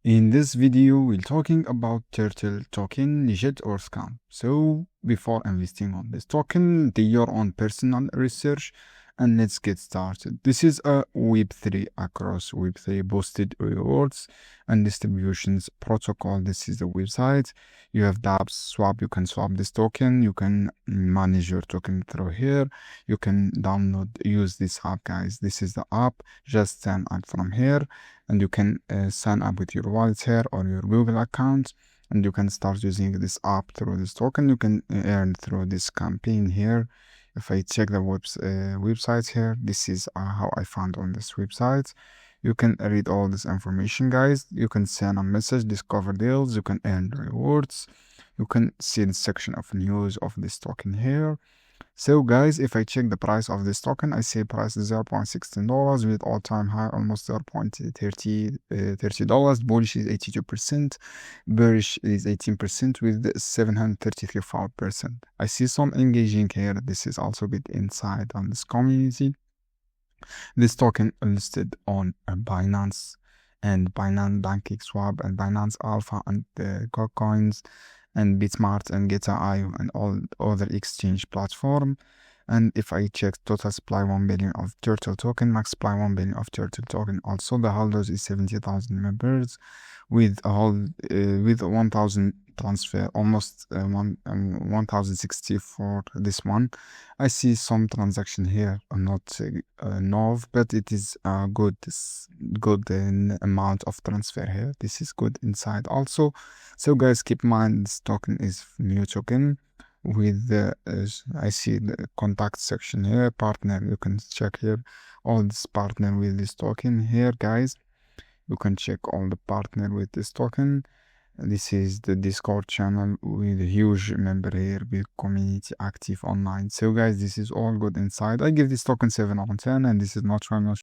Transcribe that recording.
In this video, we're talking about turtle token, legit or scam. So before investing on this token, do your own personal research and let's get started. This is a Web3 across Web3 boosted rewards and distributions protocol. This is the website. You have dApps swap. You can swap this token. You can manage your token through here. You can use this app, guys. This is the app. Just sign up from here and you can sign up with your wallet here or your Google account, and you can start using this app through this token. You can earn through this campaign here. If I check the website here, this is how I found on this website. You can read all this information, guys. You can send a message, discover deals, you can earn rewards. You can see the section of news of this token here. So guys, if I check the price of this token, I see price is $0.16 with all-time high almost $0.30. Bullish is 82%, bearish is 18% with 733%. I see some engaging here. This is also a bit inside on this community. This token listed on Binance and Binance Banking Swap and Binance Alpha and Coins and Bitmart and GetAI and all other exchange platform. And if I check total supply 1 billion of turtle token, max supply 1 billion of turtle token. Also the holders is 70,000 members with a whole with 1,000 transfer, almost 1,060 for this one. I see some transaction here, not enough, but it is a good amount of transfer here. This is good inside also. So guys, keep in mind this token is new token with I see the contact section here, partner. You can check here all this partner with this token here, guys. You can check all the partner with this token. This is the Discord channel with a huge member here with community active online. So guys, this is all good inside. I give this token 7 on 10 and this is not